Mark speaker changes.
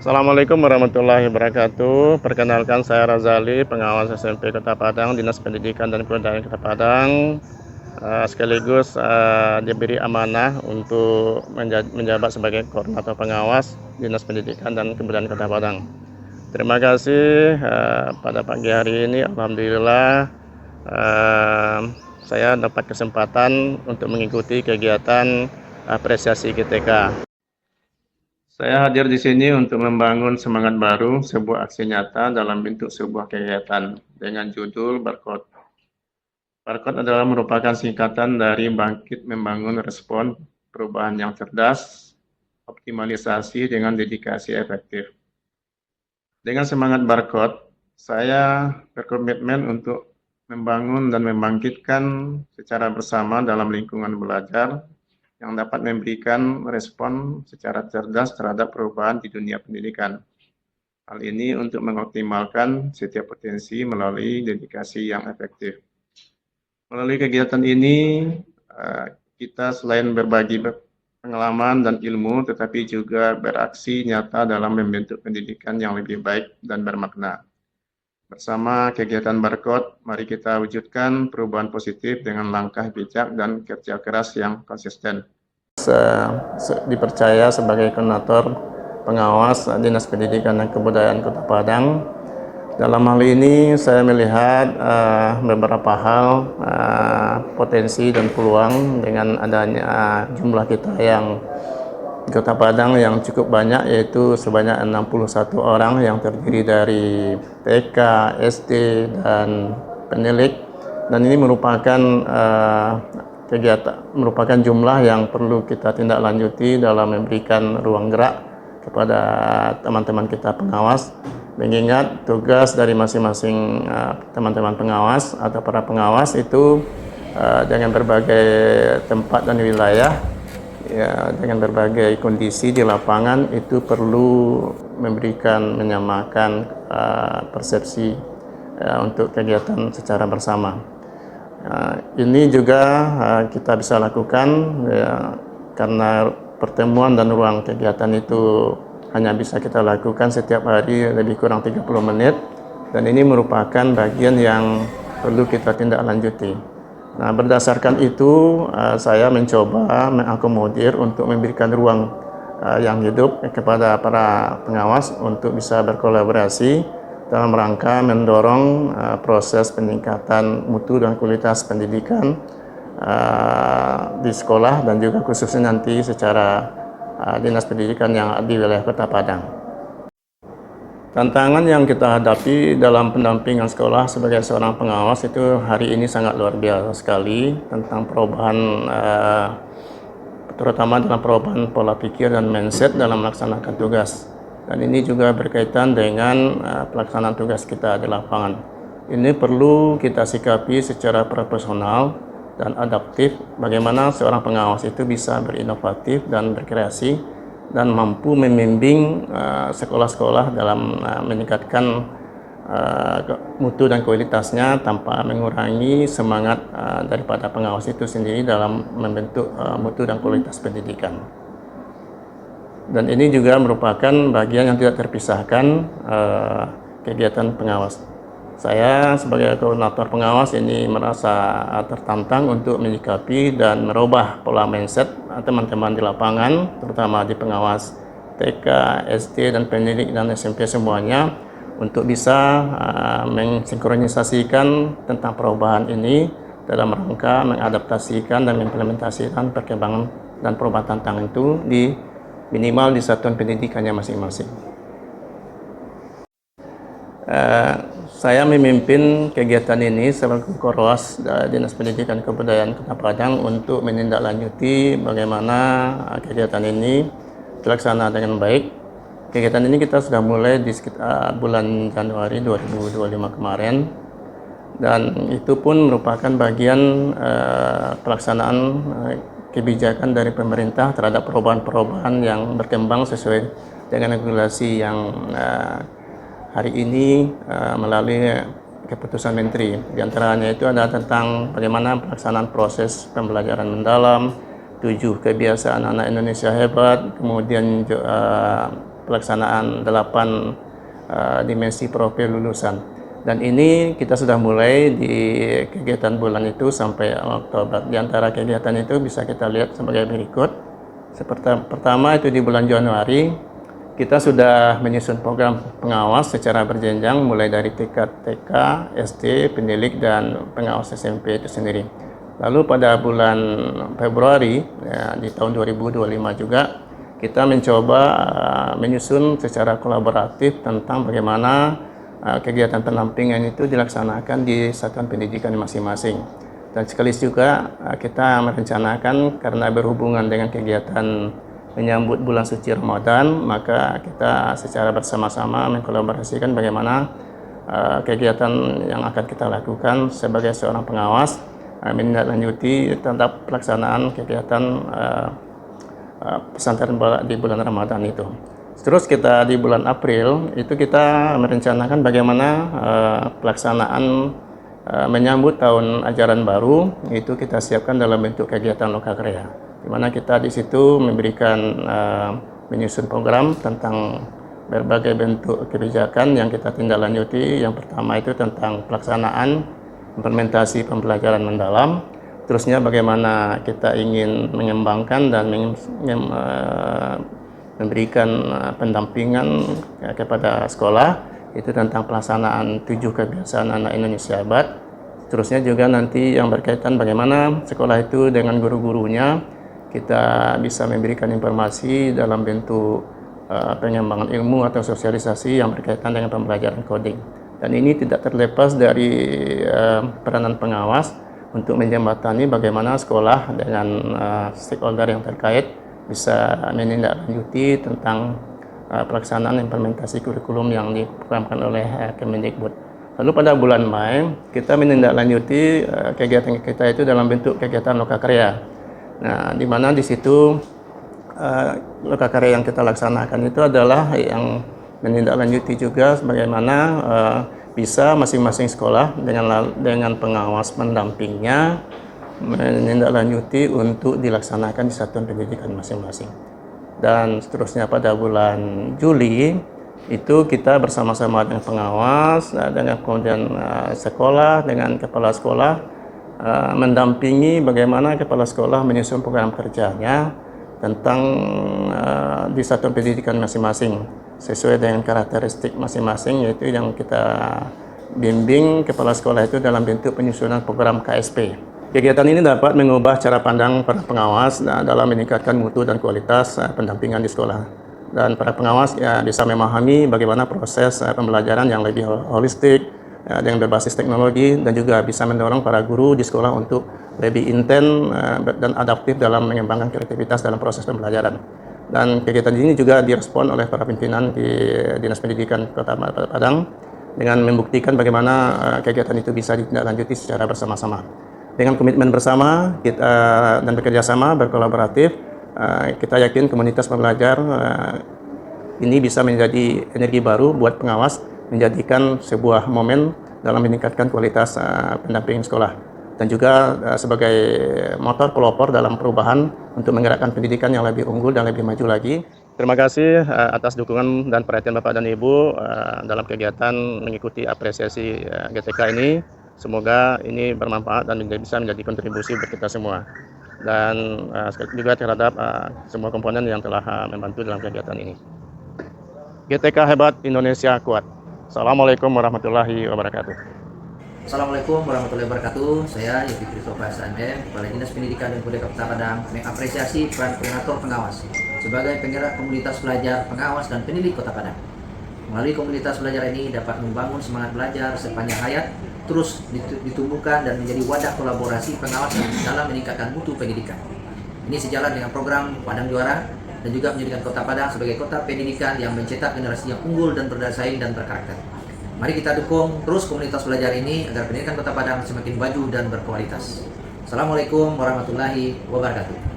Speaker 1: Assalamualaikum warahmatullahi wabarakatuh. Perkenalkan, saya Razali, pengawas SMP Kota Padang, Dinas Pendidikan dan Kebudayaan Kota Padang. Sekaligus diberi amanah untuk menjabat sebagai koordinator pengawas Dinas Pendidikan dan Kebudayaan Kota Padang. Terima kasih. Pada pagi hari ini, alhamdulillah, saya dapat kesempatan untuk mengikuti kegiatan apresiasi GTK. Saya hadir di sini untuk membangun semangat baru, sebuah aksi nyata dalam bentuk sebuah kegiatan dengan judul Barcode. Barcode adalah merupakan singkatan dari bangkit membangun respon perubahan yang cerdas, optimalisasi dengan dedikasi efektif. Dengan semangat Barcode, saya berkomitmen untuk membangun dan membangkitkan secara bersama dalam lingkungan belajar yang dapat memberikan respon secara cerdas terhadap perubahan di dunia pendidikan. Hal ini untuk mengoptimalkan setiap potensi melalui dedikasi yang efektif. Melalui kegiatan ini, kita selain berbagi pengalaman dan ilmu, tetapi juga beraksi nyata dalam membentuk pendidikan yang lebih baik dan bermakna. Bersama kegiatan Barcode, mari kita wujudkan perubahan positif dengan langkah bijak dan kerja keras yang konsisten. Dipercaya sebagai koordinator pengawas Dinas Pendidikan dan Kebudayaan Kota Padang. Dalam hal ini saya melihat beberapa hal potensi dan peluang dengan adanya jumlah kita yang Kota Padang yang cukup banyak, yaitu sebanyak 61 orang yang terdiri dari TK, SD, dan penilik. Dan ini merupakan merupakan jumlah yang perlu kita tindak lanjuti dalam memberikan ruang gerak kepada teman-teman kita pengawas, mengingat tugas dari masing-masing teman-teman pengawas atau para pengawas itu dengan berbagai tempat dan wilayah, ya, dengan berbagai kondisi di lapangan itu perlu menyamakan persepsi untuk kegiatan secara bersama. Ini juga kita bisa lakukan karena pertemuan dan ruang kegiatan itu hanya bisa kita lakukan setiap hari lebih kurang 30 menit, dan ini merupakan bagian yang perlu kita tindak lanjuti. Nah, berdasarkan itu saya mencoba mengakomodir untuk memberikan ruang yang hidup kepada para pengawas untuk bisa berkolaborasi dalam rangka mendorong proses peningkatan mutu dan kualitas pendidikan di sekolah dan juga khususnya nanti secara Dinas Pendidikan yang di wilayah Kota Padang. Tantangan yang kita hadapi dalam pendampingan sekolah sebagai seorang pengawas itu hari ini sangat luar biasa sekali, tentang perubahan terutama dalam perubahan pola pikir dan mindset dalam melaksanakan tugas. Dan ini juga berkaitan dengan pelaksanaan tugas kita di lapangan. Ini perlu kita sikapi secara profesional dan adaptif, bagaimana seorang pengawas itu bisa berinovatif dan berkreasi dan mampu membimbing sekolah-sekolah dalam meningkatkan mutu dan kualitasnya tanpa mengurangi semangat daripada pengawas itu sendiri dalam membentuk mutu dan kualitas pendidikan. Dan ini juga merupakan bagian yang tidak terpisahkan kegiatan pengawas. Saya sebagai koordinator pengawas ini merasa tertantang untuk menyikapi dan merubah pola mindset teman-teman di lapangan, terutama di pengawas TK, SD, dan pendidik dan SMP semuanya, untuk bisa mensinkronisasikan tentang perubahan ini dalam rangka mengadaptasikan dan mengimplementasikan perkembangan dan perubahan tantangan itu minimal di satuan pendidikannya masing-masing. Saya memimpin kegiatan ini sebagai Korwas Dinas Pendidikan Kebudayaan Kota Padang untuk menindaklanjuti bagaimana kegiatan ini terlaksana dengan baik. Kegiatan ini kita sudah mulai di sekitar bulan Januari 2025 kemarin, dan itu pun merupakan bagian pelaksanaan kebijakan dari pemerintah terhadap perubahan-perubahan yang berkembang sesuai dengan regulasi yang hari ini melalui keputusan Menteri. Di antaranya itu ada tentang bagaimana pelaksanaan proses pembelajaran mendalam, 7 kebiasaan anak Indonesia hebat, kemudian pelaksanaan 8 dimensi profil lulusan. Dan ini kita sudah mulai di kegiatan bulan itu sampai Oktober. Di antara kegiatan itu bisa kita lihat sebagai berikut. Pertama itu di bulan Januari, kita sudah menyusun program pengawas secara berjenjang mulai dari tingkat TK, SD, pendidik, dan pengawas SMP itu sendiri. Lalu pada bulan Februari ya, di tahun 2025 juga kita mencoba menyusun secara kolaboratif tentang bagaimana kegiatan pendampingan itu dilaksanakan di satuan pendidikan masing-masing. Dan sekaligus juga kita merencanakan karena berhubungan dengan kegiatan menyambut bulan suci Ramadan, maka kita secara bersama-sama mengkolaborasikan bagaimana kegiatan yang akan kita lakukan sebagai seorang pengawas menindaklanjuti tentang pelaksanaan kegiatan pesantren di bulan Ramadan itu. Terus kita di bulan April itu kita merencanakan bagaimana pelaksanaan menyambut tahun ajaran baru itu kita siapkan dalam bentuk kegiatan lokakarya, di mana kita di situ memberikan menyusun program tentang berbagai bentuk kebijakan yang kita tindak lanjuti. Yang pertama itu tentang pelaksanaan implementasi pembelajaran mendalam. Terusnya bagaimana kita ingin mengembangkan dan memberikan pendampingan kepada sekolah itu tentang pelaksanaan 7 kebiasaan anak Indonesia Abad. Terusnya juga nanti yang berkaitan bagaimana sekolah itu dengan guru-gurunya kita bisa memberikan informasi dalam bentuk pengembangan ilmu atau sosialisasi yang berkaitan dengan pembelajaran coding. Dan ini tidak terlepas dari peranan pengawas untuk menjembatani bagaimana sekolah dengan stakeholder yang terkait bisa menindaklanjuti tentang pelaksanaan implementasi kurikulum yang diprogramkan oleh Kemendikbud. Lalu pada bulan Mei kita menindaklanjuti kegiatan kita itu dalam bentuk kegiatan lokakarya. Nah, di mana di situ lokakarya yang kita laksanakan itu adalah yang menindaklanjuti juga bagaimana bisa masing-masing sekolah dengan pengawas pendampingnya menindaklanjuti untuk dilaksanakan di satuan pendidikan masing-masing. Dan seterusnya pada bulan Juli itu kita bersama-sama dengan pengawas, dengan kemudian sekolah, dengan kepala sekolah mendampingi bagaimana kepala sekolah menyusun program kerjanya tentang di satuan pendidikan masing-masing sesuai dengan karakteristik masing-masing, yaitu yang kita bimbing kepala sekolah itu dalam bentuk penyusunan program KSP. Kegiatan ini dapat mengubah cara pandang para pengawas dalam meningkatkan mutu dan kualitas pendampingan di sekolah. Dan para pengawas bisa memahami bagaimana proses pembelajaran yang lebih holistik dengan berbasis teknologi, dan juga bisa mendorong para guru di sekolah untuk lebih intens dan adaptif dalam mengembangkan kreativitas dalam proses pembelajaran. Dan kegiatan ini juga direspon oleh para pimpinan di Dinas Pendidikan Kota Padang dengan membuktikan bagaimana kegiatan itu bisa ditindaklanjuti secara bersama-sama. Dengan komitmen bersama kita dan bekerja sama berkolaboratif, kita yakin komunitas pembelajar ini bisa menjadi energi baru buat pengawas, menjadikan sebuah momen dalam meningkatkan kualitas pendampingan sekolah, dan juga sebagai motor pelopor dalam perubahan untuk menggerakkan pendidikan yang lebih unggul dan lebih maju lagi. Terima kasih atas dukungan dan perhatian Bapak dan Ibu dalam kegiatan mengikuti apresiasi GTK ini. Semoga ini bermanfaat dan bisa menjadi kontribusi buat kita semua. Dan juga terhadap semua komponen yang telah membantu dalam kegiatan ini. GTK hebat, Indonesia kuat. Assalamualaikum warahmatullahi wabarakatuh.
Speaker 2: Assalamualaikum warahmatullahi wabarakatuh. Saya Yofi Christopher SMM, Kepala Dinas Pendidikan dan Kebudayaan Kota Padang, mengapresiasi peran koordinator pengawas sebagai penggerak komunitas belajar, pengawas, dan pendidik Kota Padang. Melalui komunitas belajar ini dapat membangun semangat belajar sepanjang hayat, terus ditumbuhkan dan menjadi wadah kolaborasi pengawasan dalam meningkatkan mutu pendidikan. Ini sejalan dengan program Padang Juara dan juga menjadikan Kota Padang sebagai kota pendidikan yang mencetak generasi yang unggul dan berdaya saing dan berkarakter. Mari kita dukung terus komunitas belajar ini agar pendidikan Kota Padang semakin maju dan berkualitas. Assalamualaikum warahmatullahi wabarakatuh.